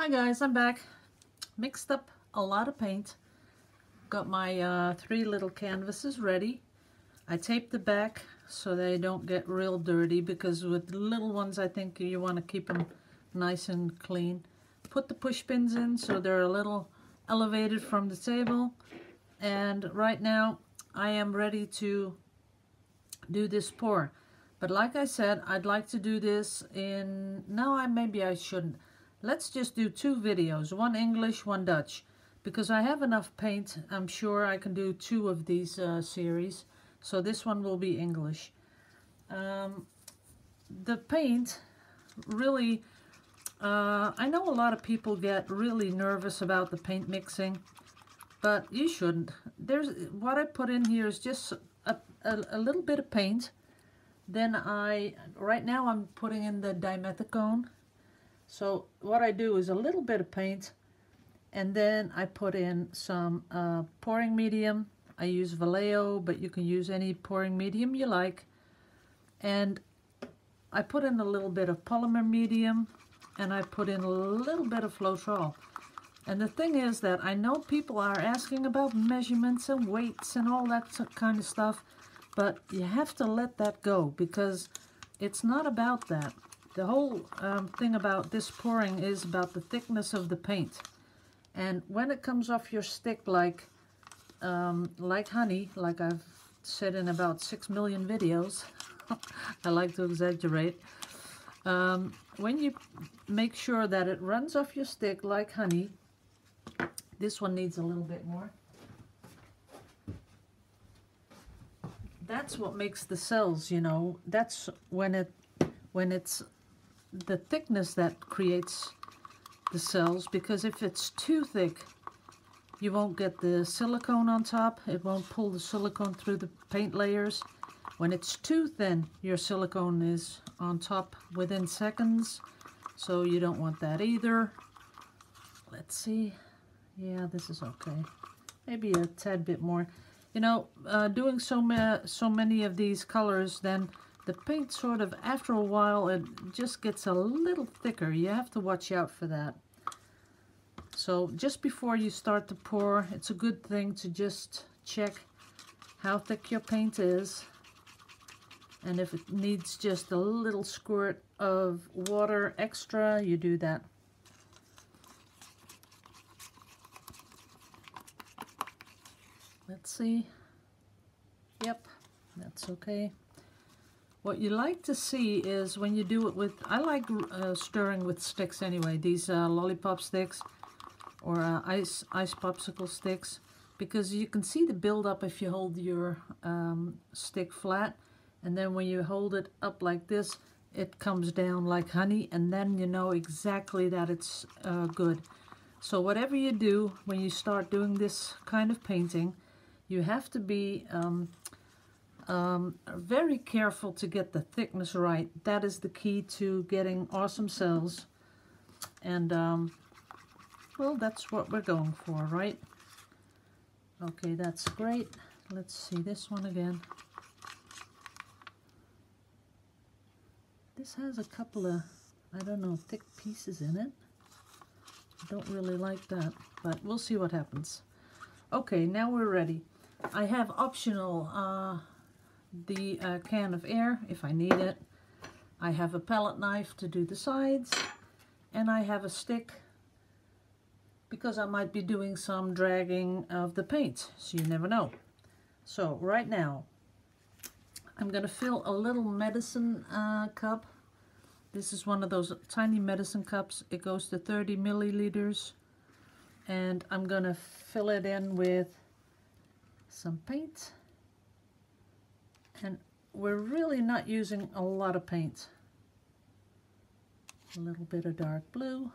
Hi guys, I'm back. Mixed up a lot of paint. Got my 3 little canvases ready. I taped the back so they don't get real dirty, because with the little ones I think you want to keep them nice and clean. Put the push pins in so they're a little elevated from the table. And right now I am ready to do this pour. But like I said, I'd like to do this in... No, maybe I shouldn't. Let's just do 2 videos, one English, one Dutch, because I have enough paint. I'm sure I can do 2 of these series. So this one will be English. The paint really, I know a lot of people get really nervous about the paint mixing, but you shouldn't. What I put in here is just a little bit of paint. Then right now I'm putting in the dimethicone. So what I do is a little bit of paint, and then I put in some pouring medium. I use Vallejo, but you can use any pouring medium you like. And I put in a little bit of polymer medium, and I put in a little bit of Floetrol. And the thing is that I know people are asking about measurements and weights and all that kind of stuff, but you have to let that go, because it's not about that. The whole thing about this pouring is about the thickness of the paint. And when it comes off your stick like honey, like I've said in about 6 million videos, I like to exaggerate, when you make sure that it runs off your stick like honey, this one needs a little bit more. That's what makes the cells, you know, that's when it's the thickness that creates the cells, because if it's too thick, you won't get the silicone on top. It won't pull the silicone through the paint layers. When it's too thin, your silicone is on top within seconds, so you don't want that either. Let's see. Yeah, this is okay. Maybe a tad bit more. You know, doing so many of these colors, then the paint sort of, after a while, it just gets a little thicker. You have to watch out for that. So just before you start to pour, it's a good thing to just check how thick your paint is. And if it needs just a little squirt of water extra, you do that. Let's see. Yep, that's okay. What you like to see is when you do it with, I like stirring with sticks anyway, these lollipop sticks or ice popsicle sticks, because you can see the buildup if you hold your stick flat, and then when you hold it up like this, it comes down like honey, and then you know exactly that it's good. So whatever you do when you start doing this kind of painting, you have to be very careful to get the thickness right. That is the key to getting awesome cells. And well, that's what we're going for, right? Okay, that's great. Let's see this one again. This has a couple of, I don't know, thick pieces in it. I don't really like that, but we'll see what happens. Okay, now we're ready. I have optional the can of air if I need it. I have a palette knife to do the sides, and I have a stick because I might be doing some dragging of the paint, so you never know. So right now I'm going to fill a little medicine cup. This is one of those tiny medicine cups. It goes to 30 milliliters, and I'm going to fill it in with some paint. And we're really not using a lot of paint. A little bit of dark blue.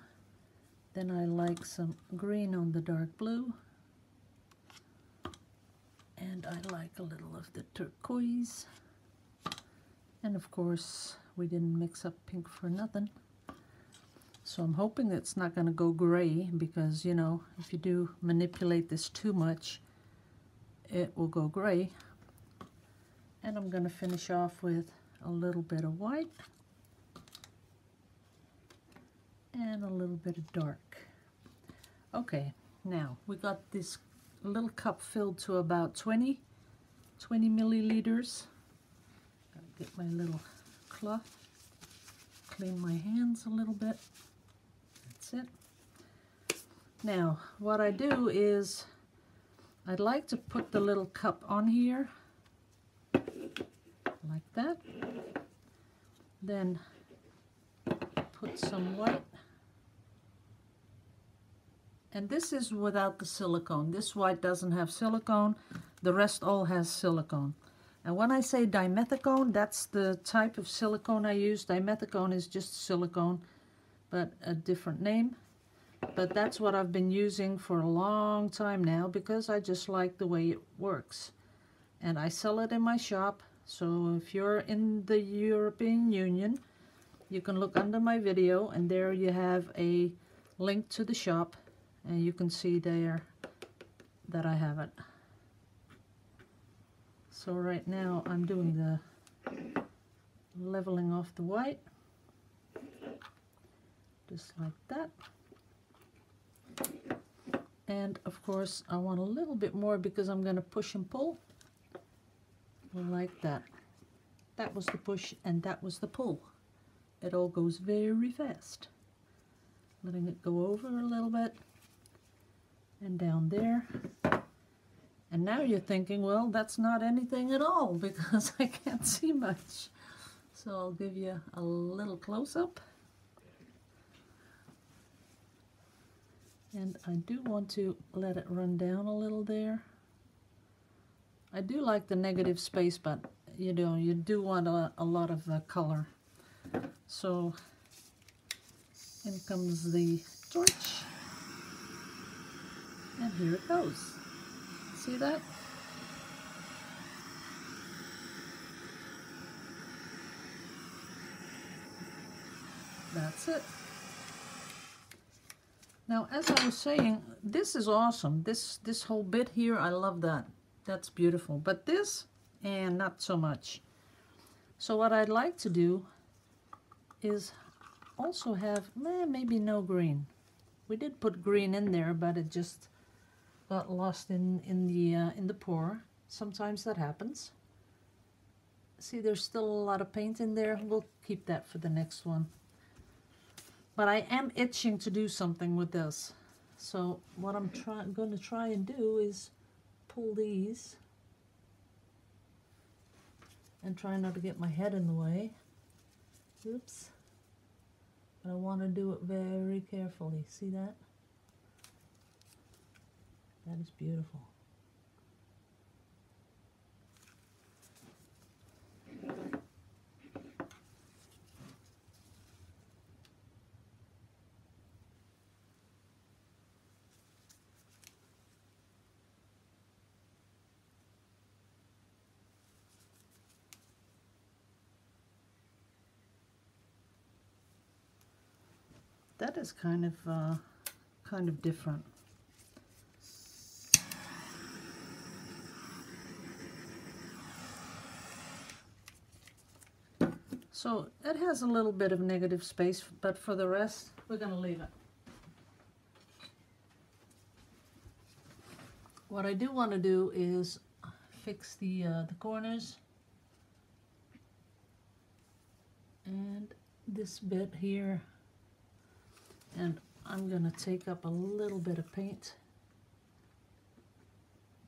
Then I like some green on the dark blue. And I like a little of the turquoise. And of course, we didn't mix up pink for nothing. So I'm hoping it's not going to go gray, because, you know, if you do manipulate this too much, it will go gray. And I'm going to finish off with a little bit of white and a little little bit of dark. Okay, now we got this little cup filled to about 20 milliliters. Gotta get my little cloth, clean my hands a little bit. That's it. Now, what I do is I'd like to put the little cup on here, like that. Then put some white. And this is without the silicone. This white doesn't have silicone. The rest all has silicone. And when I say dimethicone, that's the type of silicone I use. Dimethicone is just silicone, but a different name. But that's what I've been using for a long time now because I just like the way it works. And I sell it in my shop. So if you're in the European Union, you can look under my video and there you have a link to the shop. And you can see there that I have it. So right now I'm doing the leveling off the white. Just like that. And of course I want a little bit more because I'm going to push and pull. Like that. That was the push and that was the pull. It all goes very fast. Letting it go over a little bit. And down there. And now you're thinking, well, that's not anything at all because I can't see much. So I'll give you a little close-up. And I do want to let it run down a little there. I do like the negative space, but you know, you do want a lot of color. So in comes the torch. And here it goes. See that? That's it. Now, as I was saying, this is awesome. This whole bit here, I love that. That's beautiful. But this, and not so much. So what I'd like to do is also have maybe no green. We did put green in there, but it just got lost in the pour. Sometimes that happens. See, there's still a lot of paint in there. We'll keep that for the next one. But I am itching to do something with this. So what I'm going to try and do is pull these and try not to get my head in the way. Oops. But I want to do it very carefully. See that? That is beautiful. That is kind of different. So it has a little bit of negative space, but for the rest, we're going to leave it. What I do want to do is fix the corners and this bit here. And I'm going to take up a little bit of paint,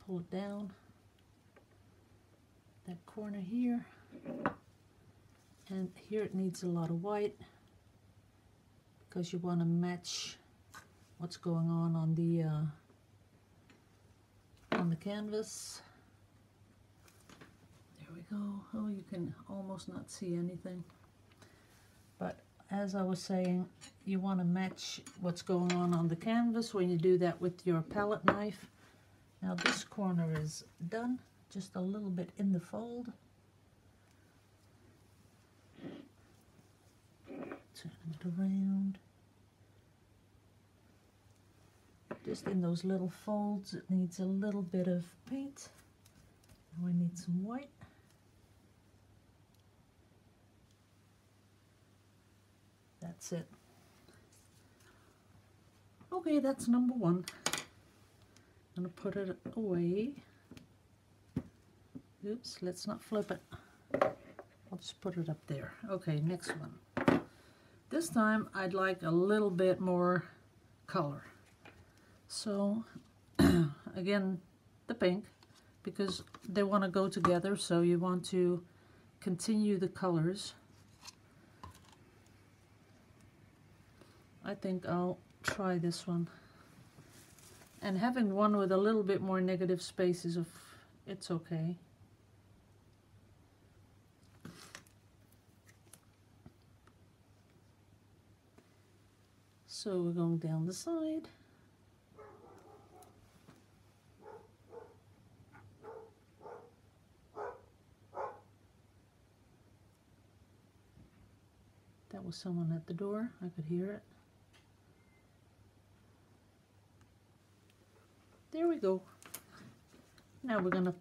pull it down, that corner here, and here it needs a lot of white because you want to match what's going on the canvas. There we go. Oh, you can almost not see anything. But as I was saying, you want to match what's going on the canvas when you do that with your palette knife. Now this corner is done, just a little bit in the fold. Turn it around. Just in those little folds, it needs a little bit of paint. Now I need some white. That's it. Okay, that's number one. I'm gonna put it away. Oops, let's not flip it. I'll just put it up there. Okay, next one. This time I'd like a little bit more color. So again, the pink, because they want to go together, so you want to continue the colors. I think I'll try this one. And having one with a little bit more negative spaces, it's okay. So we're going down the side. That was someone at the door. I could hear it. There we go. Now we're gonna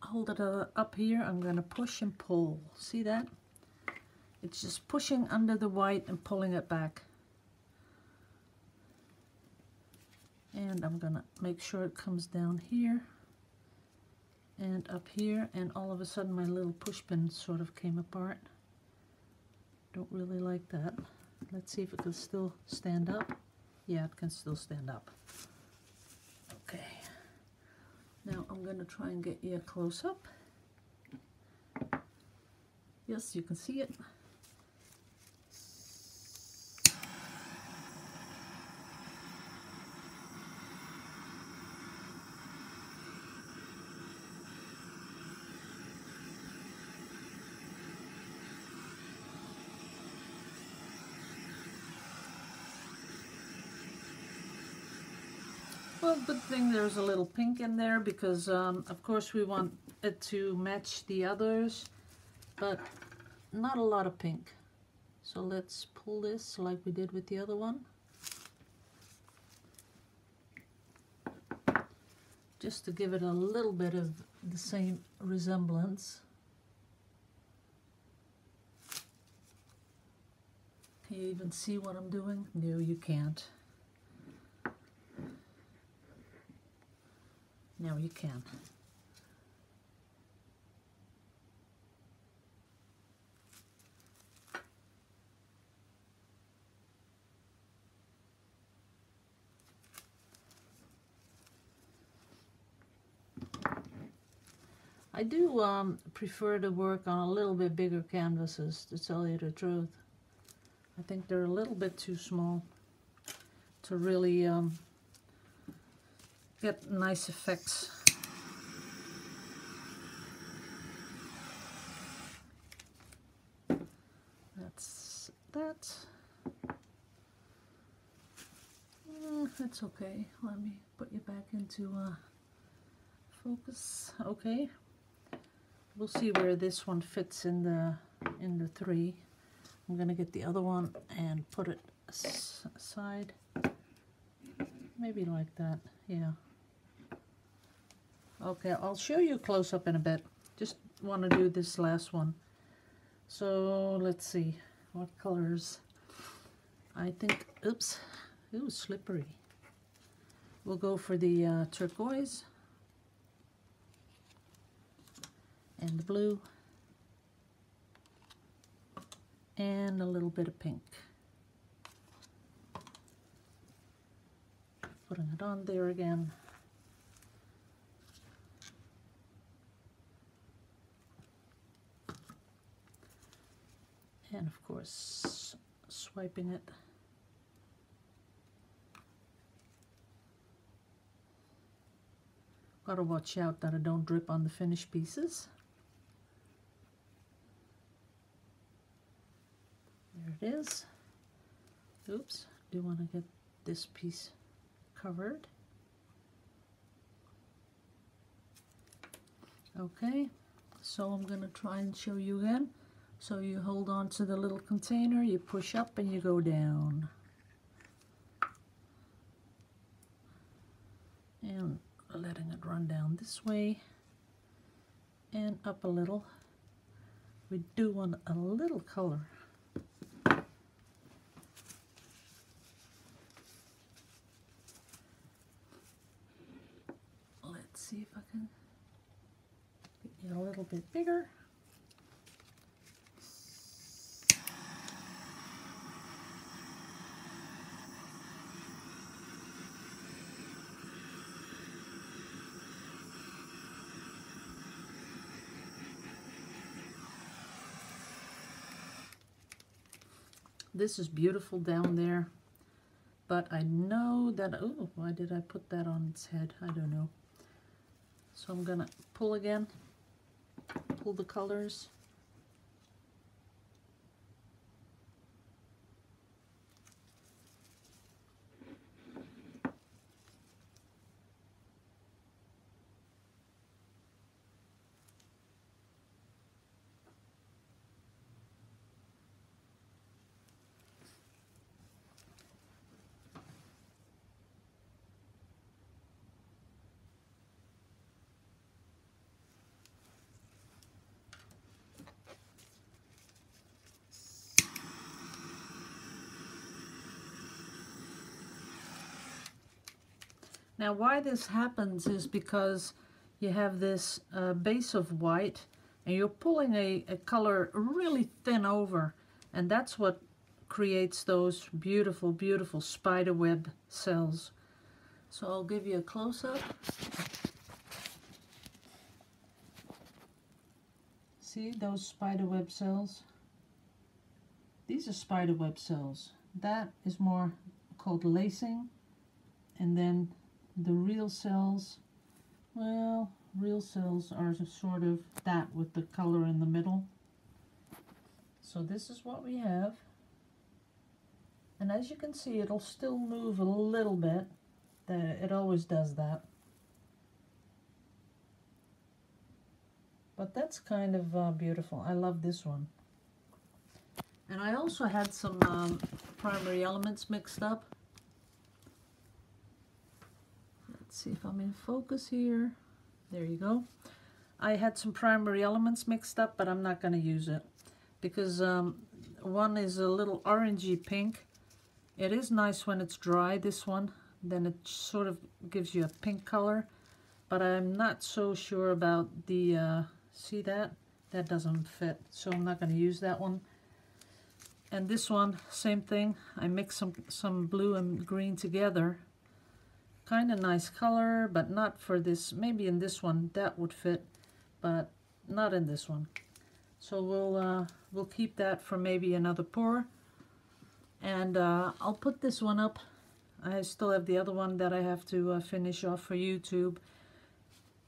hold it up here. I'm gonna push and pull. See that? It's just pushing under the white and pulling it back. And I'm gonna make sure it comes down here and up here, and all of a sudden my little push pin sort of came apart. Don't really like that. Let's see if it can still stand up. Yeah, it can still stand up. Okay. Now I'm gonna try and get you a close-up. Yes, you can see it. Well, good thing there's a little pink in there, because of course we want it to match the others, but not a lot of pink. So let's pull this like we did with the other one. Just to give it a little bit of the same resemblance. Can you even see what I'm doing? No, you can't. Now you can. I do prefer to work on a little bit bigger canvases, to tell you the truth. I think they're a little bit too small to really get nice effects. That's that. That's okay. Let me put you back into focus. Okay. We'll see where this one fits in the three. I'm gonna get the other one and put it aside. Maybe like that. Yeah. Okay, I'll show you a close-up in a bit. Just want to do this last one. So let's see what colors. I think, oops, it was slippery. We'll go for the turquoise and the blue and a little bit of pink. Putting it on there again. And of course, swiping it. Gotta watch out that I don't drip on the finished pieces. There it is. Oops, do want to get this piece covered. Okay, so I'm gonna try and show you again. So you hold on to the little container, you push up and you go down. And letting it run down this way and up a little. We do want a little color. see if I can get you a little bit bigger. This is beautiful down there, but I know that, oh, why did I put that on its head? I don't know. So I'm gonna pull again, pull the colors. Now why this happens is because you have this base of white and you're pulling a color really thin over, and that's what creates those beautiful, beautiful spiderweb cells. So I'll give you a close-up. See those spiderweb cells? These are spiderweb cells. That is more called lacing, and then the real cells, well, real cells are sort of that with the color in the middle. So this is what we have. And as you can see, it'll still move a little bit. It always does that. But that's kind of beautiful. I love this one. And I also had some primary elements mixed up. Let's see if I'm in focus here. There you go. I had some primary elements mixed up, but I'm not going to use it because one is a little orangey pink. It is nice when it's dry, this one. Then it sort of gives you a pink color, but I'm not so sure about the, see that? That doesn't fit, so I'm not going to use that one. And this one, same thing. I mixed some blue and green together. Kind of nice color, but not for this. Maybe in this one that would fit, but not in this one. So we'll keep that for maybe another pour. And I'll put this one up. I still have the other one that I have to finish off for YouTube.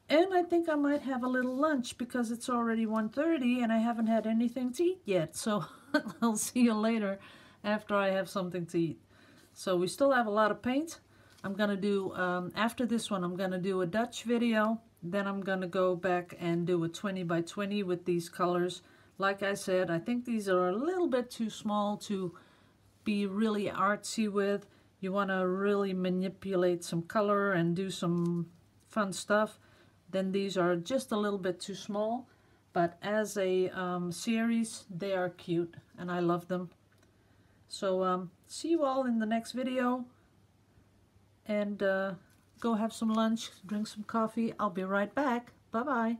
And I think I might have a little lunch because it's already 1:30 and I haven't had anything to eat yet. So I'll see you later after I have something to eat. So we still have a lot of paint. I'm going to do, after this one, I'm going to do a Dutch video. Then I'm going to go back and do a 20 by 20 with these colors. Like I said, I think these are a little bit too small to be really artsy with. You want to really manipulate some color and do some fun stuff. Then these are just a little bit too small. But as a series, they are cute and I love them. So see you all in the next video. And go have some lunch, drink some coffee. I'll be right back. Bye-bye.